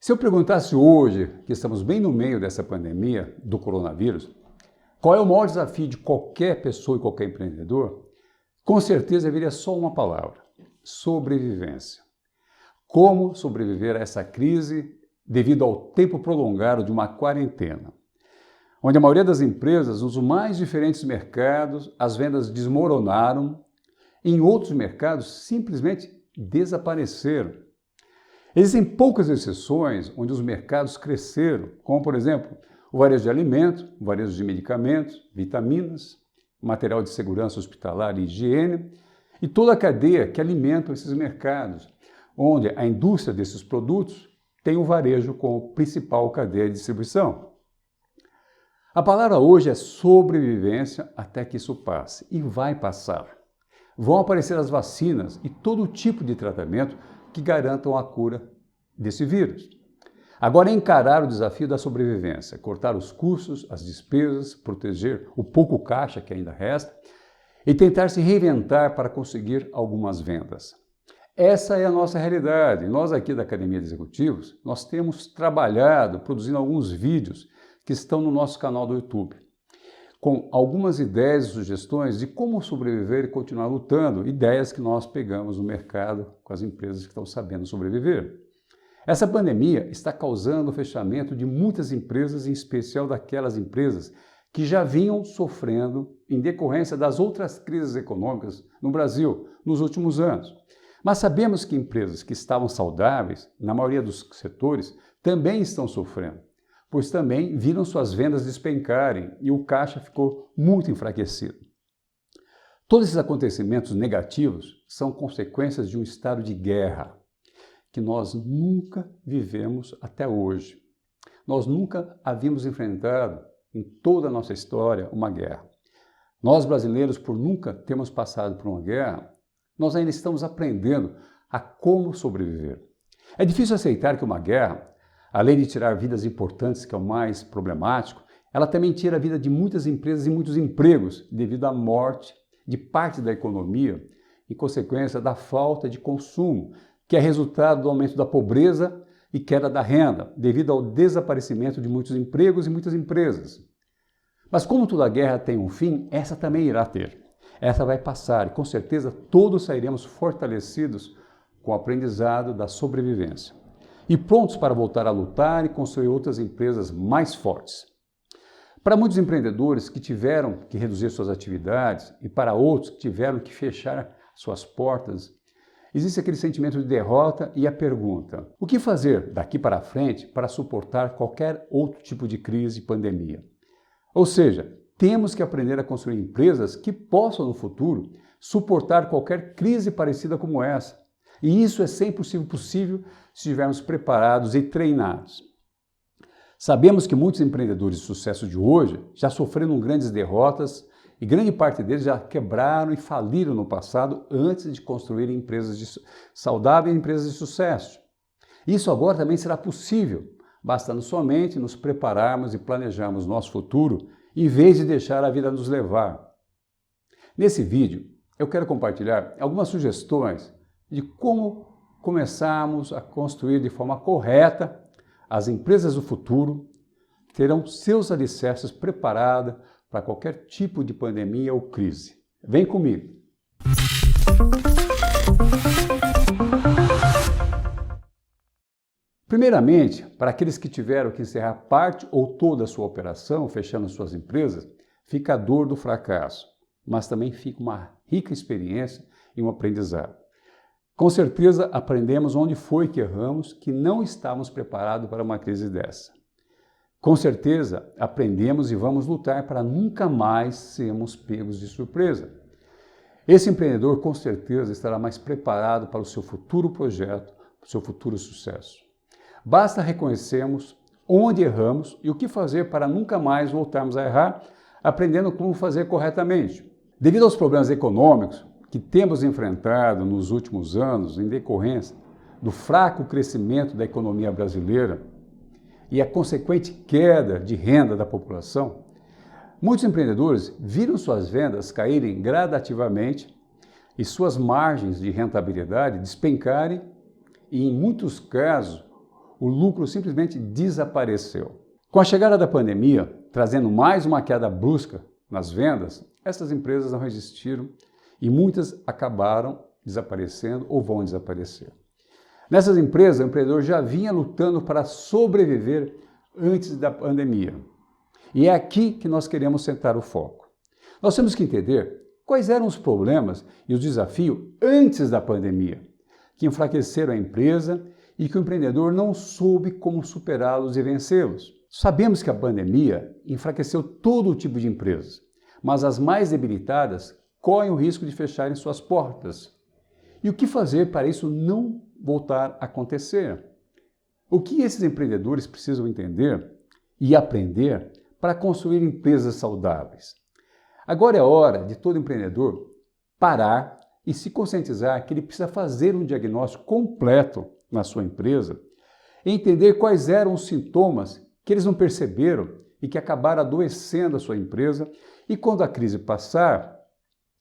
Se eu perguntasse hoje, que estamos bem no meio dessa pandemia do coronavírus, qual é o maior desafio de qualquer pessoa e qualquer empreendedor, com certeza viria só uma palavra: sobrevivência. Como sobreviver a essa crise devido ao tempo prolongado de uma quarentena, onde a maioria das empresas, nos mais diferentes mercados, as vendas desmoronaram, e em outros mercados simplesmente desapareceram. Existem poucas exceções onde os mercados cresceram, como, por exemplo, o varejo de alimentos, o varejo de medicamentos, vitaminas, material de segurança hospitalar e higiene, e toda a cadeia que alimenta esses mercados, onde a indústria desses produtos tem o varejo como principal cadeia de distribuição. A palavra hoje é sobrevivência até que isso passe, e vai passar. Vão aparecer as vacinas e todo tipo de tratamento que garantam a cura desse vírus. Agora é encarar o desafio da sobrevivência, cortar os custos, as despesas, proteger o pouco caixa que ainda resta e tentar se reinventar para conseguir algumas vendas. Essa é a nossa realidade. Nós aqui da Academia de Executivos, nós temos trabalhado, produzindo alguns vídeos que estão no nosso canal do YouTube, com algumas ideias e sugestões de como sobreviver e continuar lutando, ideias que nós pegamos no mercado com as empresas que estão sabendo sobreviver. Essa pandemia está causando o fechamento de muitas empresas, em especial daquelas empresas que já vinham sofrendo em decorrência das outras crises econômicas no Brasil nos últimos anos. Mas sabemos que empresas que estavam saudáveis, na maioria dos setores, também estão sofrendo, pois também viram suas vendas despencarem e o caixa ficou muito enfraquecido. Todos esses acontecimentos negativos são consequências de um estado de guerra que nós nunca vivemos até hoje. Nós nunca havíamos enfrentado em toda a nossa história uma guerra. Nós brasileiros, por nunca termos passado por uma guerra, nós ainda estamos aprendendo a como sobreviver. É difícil aceitar que uma guerra, além de tirar vidas importantes, que é o mais problemático, ela também tira a vida de muitas empresas e muitos empregos devido à morte de parte da economia em consequência da falta de consumo, que é resultado do aumento da pobreza e queda da renda, devido ao desaparecimento de muitos empregos e muitas empresas. Mas como toda guerra tem um fim, essa também irá ter. Essa vai passar e com certeza todos sairemos fortalecidos com o aprendizado da sobrevivência e prontos para voltar a lutar e construir outras empresas mais fortes. Para muitos empreendedores que tiveram que reduzir suas atividades e para outros que tiveram que fechar suas portas, existe aquele sentimento de derrota e a pergunta: o que fazer daqui para frente para suportar qualquer outro tipo de crise e pandemia? Ou seja, temos que aprender a construir empresas que possam no futuro suportar qualquer crise parecida como essa. E isso é 100% possível se estivermos preparados e treinados. Sabemos que muitos empreendedores de sucesso de hoje já sofreram grandes derrotas e grande parte deles já quebraram e faliram no passado antes de construir empresas saudáveis e empresas de sucesso. Isso agora também será possível, bastando somente nos prepararmos e planejarmos nosso futuro em vez de deixar a vida nos levar. Nesse vídeo, eu quero compartilhar algumas sugestões de como começarmos a construir de forma correta as empresas do futuro que terão seus alicerces preparados para qualquer tipo de pandemia ou crise. Vem comigo! Primeiramente, para aqueles que tiveram que encerrar parte ou toda a sua operação, fechando suas empresas, fica a dor do fracasso, mas também fica uma rica experiência e um aprendizado. Com certeza aprendemos onde foi que erramos, que não estávamos preparados para uma crise dessa. Com certeza aprendemos e vamos lutar para nunca mais sermos pegos de surpresa. Esse empreendedor com certeza estará mais preparado para o seu futuro projeto, para o seu futuro sucesso. Basta reconhecermos onde erramos e o que fazer para nunca mais voltarmos a errar, aprendendo como fazer corretamente. Devido aos problemas econômicos que temos enfrentado nos últimos anos em decorrência do fraco crescimento da economia brasileira e a consequente queda de renda da população, muitos empreendedores viram suas vendas caírem gradativamente e suas margens de rentabilidade despencarem e, em muitos casos, o lucro simplesmente desapareceu. Com a chegada da pandemia, trazendo mais uma queda brusca nas vendas, essas empresas não resistiram e muitas acabaram desaparecendo ou vão desaparecer. Nessas empresas, o empreendedor já vinha lutando para sobreviver antes da pandemia. E é aqui que nós queremos centrar o foco. Nós temos que entender quais eram os problemas e os desafios antes da pandemia, que enfraqueceram a empresa e que o empreendedor não soube como superá-los e vencê-los. Sabemos que a pandemia enfraqueceu todo tipo de empresas, mas as mais debilitadas correm o risco de fecharem suas portas. E o que fazer para isso não voltar a acontecer? O que esses empreendedores precisam entender e aprender para construir empresas saudáveis? Agora é hora de todo empreendedor parar e se conscientizar que ele precisa fazer um diagnóstico completo na sua empresa e entender quais eram os sintomas que eles não perceberam e que acabaram adoecendo a sua empresa, e quando a crise passar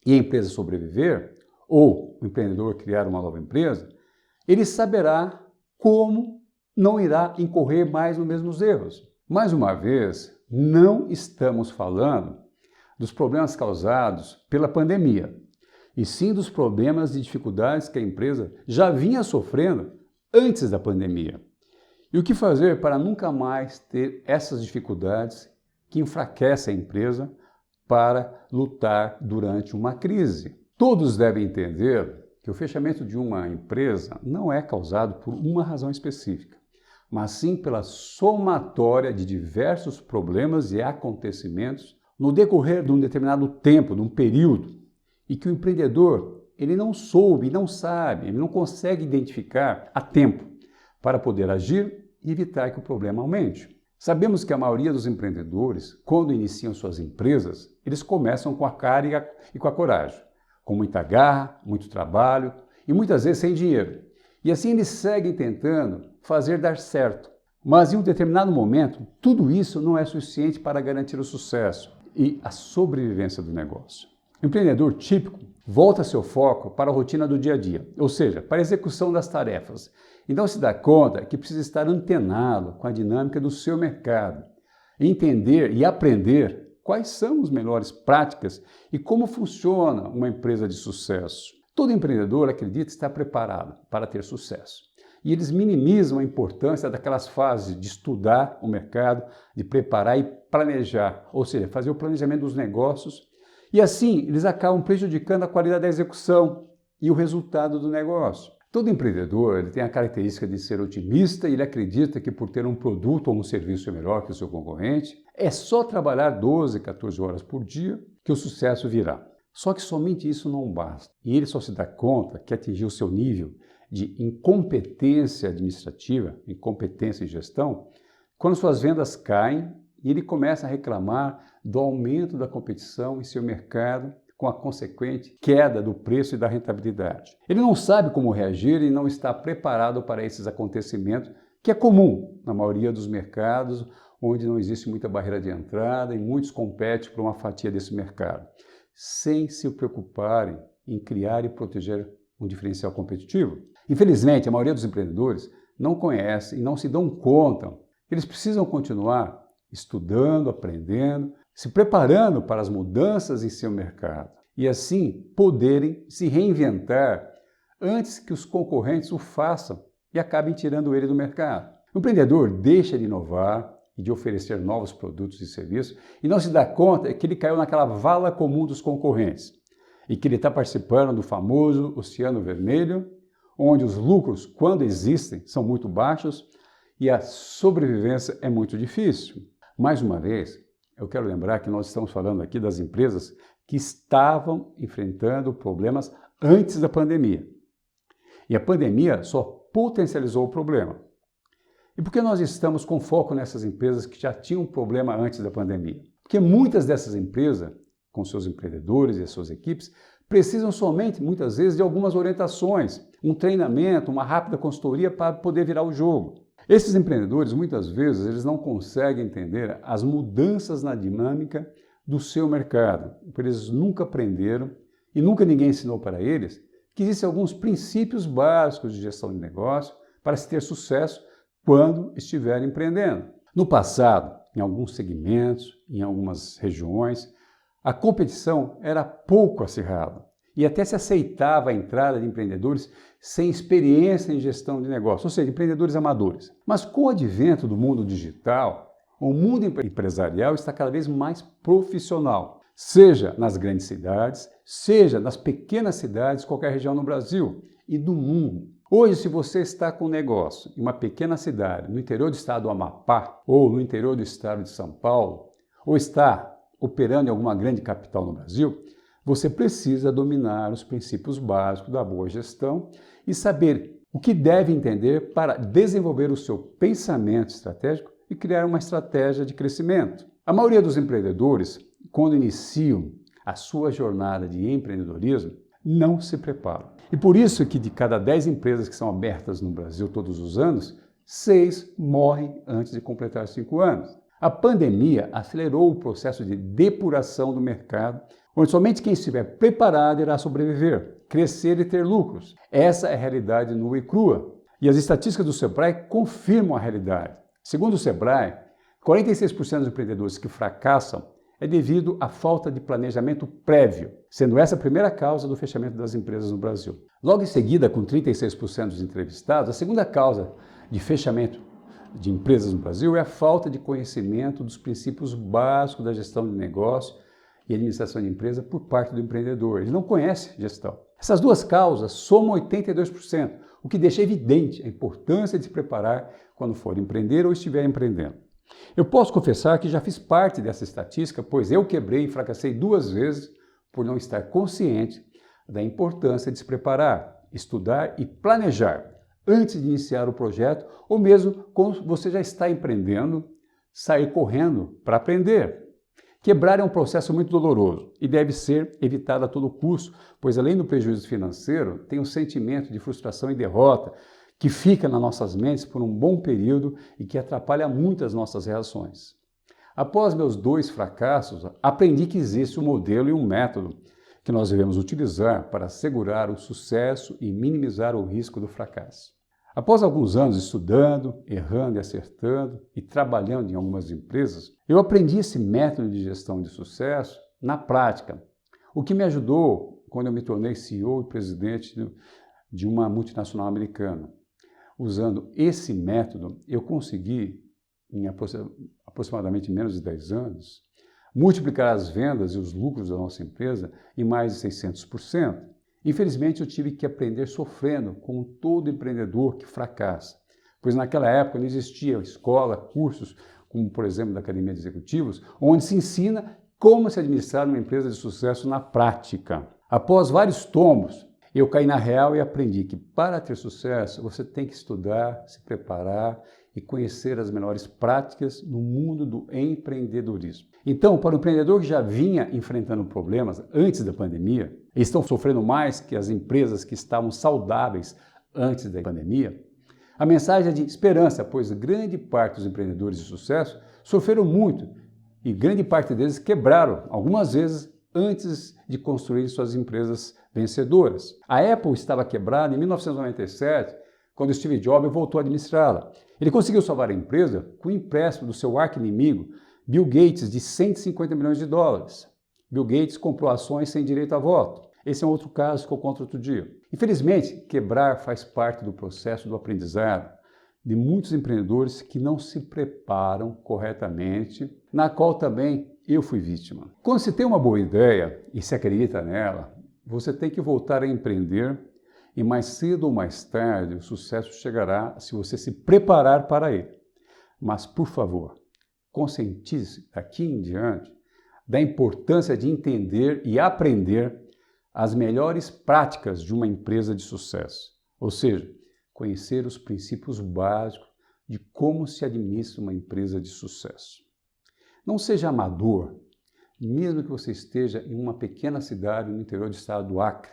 e a empresa sobreviver, ou o empreendedor criar uma nova empresa, ele saberá como não irá incorrer mais nos mesmos erros. Mais uma vez, não estamos falando dos problemas causados pela pandemia, e sim dos problemas e dificuldades que a empresa já vinha sofrendo antes da pandemia. E o que fazer para nunca mais ter essas dificuldades que enfraquecem a empresa para lutar durante uma crise? Todos devem entender que o fechamento de uma empresa não é causado por uma razão específica, mas sim pela somatória de diversos problemas e acontecimentos no decorrer de um determinado tempo, de um período, e que o empreendedor ele não soube, não sabe, ele não consegue identificar a tempo para poder agir e evitar que o problema aumente. Sabemos que a maioria dos empreendedores, quando iniciam suas empresas, eles começam com a cara e com a coragem, com muita garra, muito trabalho e muitas vezes sem dinheiro. E assim eles seguem tentando fazer dar certo. Mas em um determinado momento, tudo isso não é suficiente para garantir o sucesso e a sobrevivência do negócio. O empreendedor típico volta seu foco para a rotina do dia a dia, ou seja, para a execução das tarefas, e não se dá conta que precisa estar antenado com a dinâmica do seu mercado, entender e aprender quais são as melhores práticas e como funciona uma empresa de sucesso. Todo empreendedor acredita estar preparado para ter sucesso. E eles minimizam a importância daquelas fases de estudar o mercado, de preparar e planejar, ou seja, fazer o planejamento dos negócios. E assim, eles acabam prejudicando a qualidade da execução e o resultado do negócio. Todo empreendedor ele tem a característica de ser otimista e ele acredita que por ter um produto ou um serviço melhor que o seu concorrente, é só trabalhar 12, 14 horas por dia que o sucesso virá. Só que somente isso não basta. E ele só se dá conta que atingiu o seu nível de incompetência administrativa, incompetência em gestão, quando suas vendas caem e ele começa a reclamar do aumento da competição em seu mercado, com a consequente queda do preço e da rentabilidade. Ele não sabe como reagir e não está preparado para esses acontecimentos, que é comum na maioria dos mercados, onde não existe muita barreira de entrada e muitos competem por uma fatia desse mercado, sem se preocuparem em criar e proteger um diferencial competitivo. Infelizmente, a maioria dos empreendedores não conhece e não se dão conta que eles precisam continuar estudando, aprendendo, se preparando para as mudanças em seu mercado e assim poderem se reinventar antes que os concorrentes o façam e acabem tirando ele do mercado. O empreendedor deixa de inovar e de oferecer novos produtos e serviços e não se dá conta que ele caiu naquela vala comum dos concorrentes e que ele está participando do famoso Oceano Vermelho, onde os lucros, quando existem, são muito baixos e a sobrevivência é muito difícil. Mais uma vez, eu quero lembrar que nós estamos falando aqui das empresas que estavam enfrentando problemas antes da pandemia. E a pandemia só potencializou o problema. E por que nós estamos com foco nessas empresas que já tinham um problema antes da pandemia? Porque muitas dessas empresas, com seus empreendedores e as suas equipes, precisam somente, muitas vezes, de algumas orientações, um treinamento, uma rápida consultoria para poder virar o jogo. Esses empreendedores, muitas vezes, eles não conseguem entender as mudanças na dinâmica do seu mercado, porque eles nunca aprenderam e nunca ninguém ensinou para eles que existem alguns princípios básicos de gestão de negócio para se ter sucesso, quando estiver empreendendo. No passado, em alguns segmentos, em algumas regiões, a competição era pouco acirrada e até se aceitava a entrada de empreendedores sem experiência em gestão de negócio, ou seja, empreendedores amadores. Mas com o advento do mundo digital, o mundo empresarial está cada vez mais profissional, seja nas grandes cidades, seja nas pequenas cidades, qualquer região no Brasil e do mundo. Hoje, se você está com um negócio em uma pequena cidade, no interior do estado do Amapá, ou no interior do estado de São Paulo, ou está operando em alguma grande capital no Brasil, você precisa dominar os princípios básicos da boa gestão e saber o que deve entender para desenvolver o seu pensamento estratégico e criar uma estratégia de crescimento. A maioria dos empreendedores, quando iniciam a sua jornada de empreendedorismo, não se preparam. E por isso que de cada 10 empresas que são abertas no Brasil todos os anos, 6 morrem antes de completar 5 anos. A pandemia acelerou o processo de depuração do mercado, onde somente quem estiver preparado irá sobreviver, crescer e ter lucros. Essa é a realidade nua e crua. E as estatísticas do Sebrae confirmam a realidade. Segundo o Sebrae, 46% dos empreendedores que fracassam é devido à falta de planejamento prévio, sendo essa a primeira causa do fechamento das empresas no Brasil. Logo em seguida, com 36% dos entrevistados, a segunda causa de fechamento de empresas no Brasil é a falta de conhecimento dos princípios básicos da gestão de negócio e administração de empresa por parte do empreendedor. Ele não conhece gestão. Essas duas causas somam 82%, o que deixa evidente a importância de se preparar quando for empreender ou estiver empreendendo. Eu posso confessar que já fiz parte dessa estatística, pois eu quebrei e fracassei 2 vezes por não estar consciente da importância de se preparar, estudar e planejar antes de iniciar o projeto ou mesmo quando você já está empreendendo, sair correndo para aprender. Quebrar é um processo muito doloroso e deve ser evitado a todo custo, pois além do prejuízo financeiro, tem um sentimento de frustração e derrota que fica nas nossas mentes por um bom período e que atrapalha muito as nossas reações. Após meus 2 fracassos, aprendi que existe um modelo e um método que nós devemos utilizar para assegurar o sucesso e minimizar o risco do fracasso. Após alguns anos estudando, errando e acertando e trabalhando em algumas empresas, eu aprendi esse método de gestão de sucesso na prática, o que me ajudou quando eu me tornei CEO e presidente de uma multinacional americana. Usando esse método, eu consegui, em aproximadamente menos de 10 anos, multiplicar as vendas e os lucros da nossa empresa em mais de 600%. Infelizmente, eu tive que aprender sofrendo, como todo empreendedor que fracassa, pois naquela época não existia escola, cursos, como por exemplo da Academia de Executivos, onde se ensina como se administrar uma empresa de sucesso na prática. Após vários tombos, eu caí na real e aprendi que para ter sucesso você tem que estudar, se preparar e conhecer as melhores práticas no mundo do empreendedorismo. Então, para o empreendedor que já vinha enfrentando problemas antes da pandemia, e estão sofrendo mais que as empresas que estavam saudáveis antes da pandemia, a mensagem é de esperança, pois grande parte dos empreendedores de sucesso sofreram muito e grande parte deles quebraram, algumas vezes antes de construir suas empresas vencedoras. A Apple estava quebrada em 1997, quando Steve Jobs voltou a administrá-la. Ele conseguiu salvar a empresa com o empréstimo do seu arqui-inimigo, Bill Gates, de 150 milhões de dólares. Bill Gates comprou ações sem direito a voto. Esse é um outro caso que eu conto outro dia. Infelizmente, quebrar faz parte do processo do aprendizado de muitos empreendedores que não se preparam corretamente, na qual também eu fui vítima. Quando se tem uma boa ideia e se acredita nela, você tem que voltar a empreender e mais cedo ou mais tarde o sucesso chegará se você se preparar para ele. Mas, por favor, conscientize daqui em diante da importância de entender e aprender as melhores práticas de uma empresa de sucesso, ou seja, conhecer os princípios básicos de como se administra uma empresa de sucesso. Não seja amador, mesmo que você esteja em uma pequena cidade no interior do estado do Acre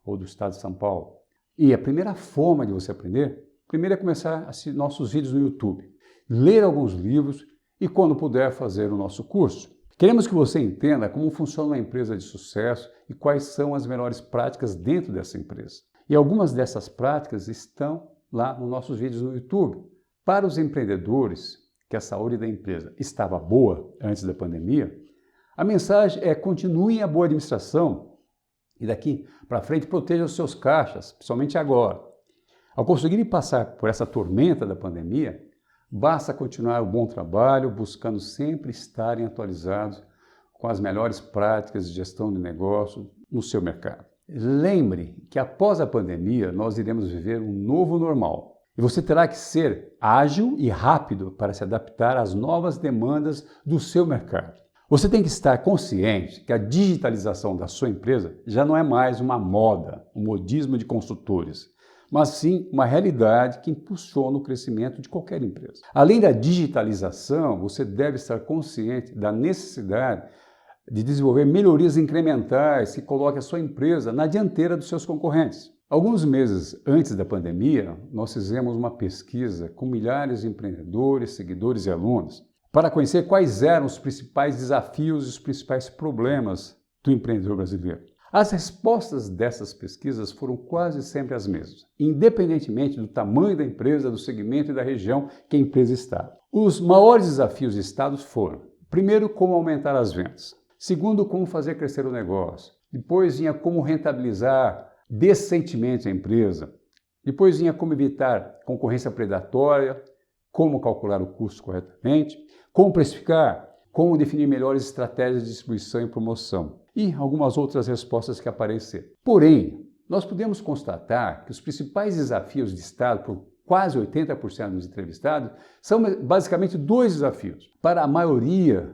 ou do estado de São Paulo. E a primeira forma de você aprender, primeiro é começar a assistir nossos vídeos no YouTube, ler alguns livros e, quando puder, fazer o nosso curso. Queremos que você entenda como funciona uma empresa de sucesso e quais são as melhores práticas dentro dessa empresa. E algumas dessas práticas estão lá nos nossos vídeos no YouTube. Para os empreendedores, que a saúde da empresa estava boa antes da pandemia, a mensagem é: continuem a boa administração e daqui para frente protejam os seus caixas, principalmente agora. Ao conseguirem passar por essa tormenta da pandemia, basta continuar o bom trabalho, buscando sempre estarem atualizados com as melhores práticas de gestão de negócio no seu mercado. Lembre que após a pandemia nós iremos viver um novo normal e você terá que ser ágil e rápido para se adaptar às novas demandas do seu mercado. Você tem que estar consciente que a digitalização da sua empresa já não é mais uma moda, um modismo de consultores, mas sim uma realidade que impulsiona o crescimento de qualquer empresa. Além da digitalização, você deve estar consciente da necessidade de desenvolver melhorias incrementais que coloquem a sua empresa na dianteira dos seus concorrentes. Alguns meses antes da pandemia, nós fizemos uma pesquisa com milhares de empreendedores, seguidores e alunos para conhecer quais eram os principais desafios e os principais problemas do empreendedor brasileiro. As respostas dessas pesquisas foram quase sempre as mesmas, independentemente do tamanho da empresa, do segmento e da região que a empresa está. Os maiores desafios listados foram: primeiro, como aumentar as vendas; segundo, como fazer crescer o negócio; depois vinha como rentabilizar decentemente a empresa; depois vinha como evitar concorrência predatória, como calcular o custo corretamente, como precificar, como definir melhores estratégias de distribuição e promoção, e algumas outras respostas que apareceram. Porém, nós podemos constatar que os principais desafios listados por quase 80% dos entrevistados são basicamente dois desafios. Para a maioria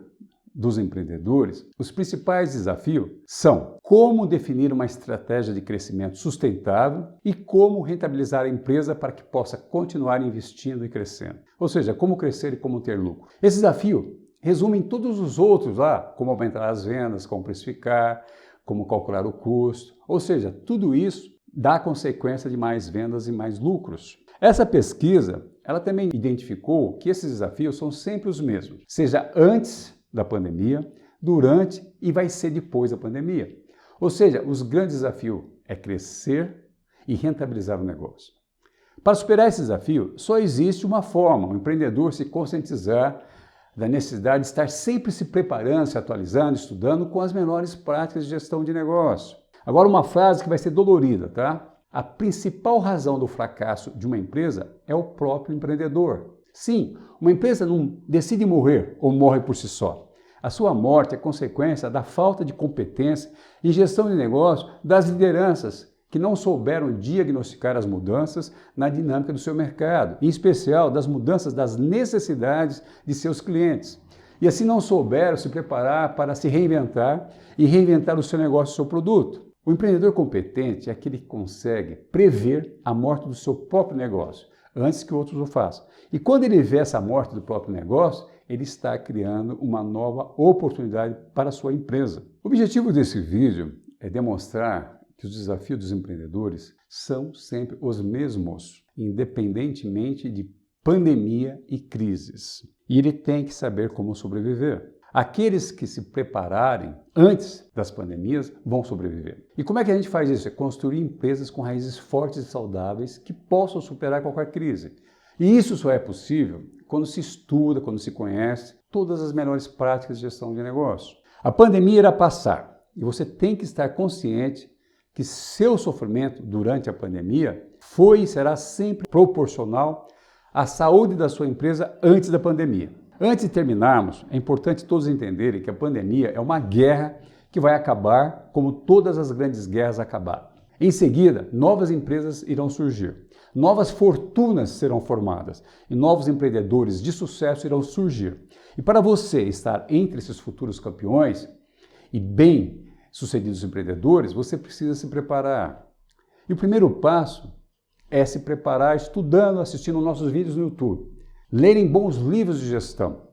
dos empreendedores, os principais desafios são como definir uma estratégia de crescimento sustentável e como rentabilizar a empresa para que possa continuar investindo e crescendo. Ou seja, como crescer e como ter lucro. Esse desafio resume em todos os outros lá, como aumentar as vendas, como precificar, como calcular o custo. Ou seja, tudo isso dá consequência de mais vendas e mais lucros. Essa pesquisa, ela também identificou que esses desafios são sempre os mesmos, seja antes da pandemia, durante e vai ser depois da pandemia. Ou seja, os grandes desafios é crescer e rentabilizar o negócio. Para superar esse desafio, só existe uma forma: o empreendedor se conscientizar da necessidade de estar sempre se preparando, se atualizando, estudando com as melhores práticas de gestão de negócio. Agora, uma frase que vai ser dolorida, tá? A principal razão do fracasso de uma empresa é o próprio empreendedor. Sim, uma empresa não decide morrer ou morre por si só. A sua morte é consequência da falta de competência em gestão de negócio das lideranças que não souberam diagnosticar as mudanças na dinâmica do seu mercado, em especial das mudanças das necessidades de seus clientes. E assim não souberam se preparar para se reinventar e reinventar o seu negócio, o seu produto. O empreendedor competente é aquele que consegue prever a morte do seu próprio negócio antes que outros o façam. E quando ele vê essa morte do próprio negócio, ele está criando uma nova oportunidade para a sua empresa. O objetivo desse vídeo é demonstrar que os desafios dos empreendedores são sempre os mesmos, independentemente de pandemia e crises. E ele tem que saber como sobreviver. Aqueles que se prepararem antes das pandemias vão sobreviver. E como é que a gente faz isso? É construir empresas com raízes fortes e saudáveis que possam superar qualquer crise. E isso só é possível quando se estuda, quando se conhece todas as melhores práticas de gestão de negócio. A pandemia irá passar e você tem que estar consciente que seu sofrimento durante a pandemia foi e será sempre proporcional à saúde da sua empresa antes da pandemia. Antes de terminarmos, é importante todos entenderem que a pandemia é uma guerra que vai acabar como todas as grandes guerras acabaram. Em seguida, novas empresas irão surgir, novas fortunas serão formadas e novos empreendedores de sucesso irão surgir. E para você estar entre esses futuros campeões e bem-sucedidos empreendedores, você precisa se preparar. E o primeiro passo é se preparar estudando, assistindo nossos vídeos no YouTube. Lerem bons livros de gestão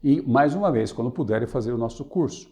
e, mais uma vez, quando puderem, fazer o nosso curso.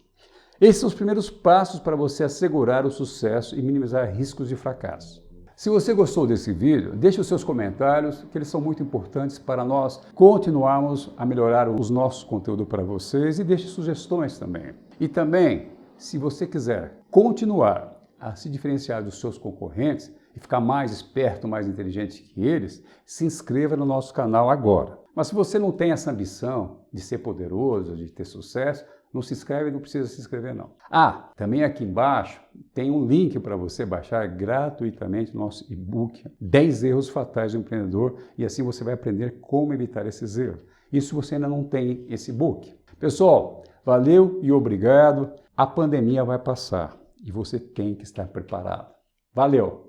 Esses são os primeiros passos para você assegurar o sucesso e minimizar riscos de fracasso. Se você gostou desse vídeo, deixe os seus comentários, que eles são muito importantes para nós continuarmos a melhorar os nossos conteúdos para vocês, e deixe sugestões também. E também, se você quiser continuar a se diferenciar dos seus concorrentes e ficar mais esperto, mais inteligente que eles, se inscreva no nosso canal agora. Mas se você não tem essa ambição de ser poderoso, de ter sucesso, não se inscreve, não precisa se inscrever não. Ah, também aqui embaixo tem um link para você baixar gratuitamente o nosso e-book 10 erros fatais do empreendedor e assim você vai aprender como evitar esses erros. Isso você ainda não tem esse e-book. Pessoal, valeu e obrigado. A pandemia vai passar e você tem que estar preparado. Valeu!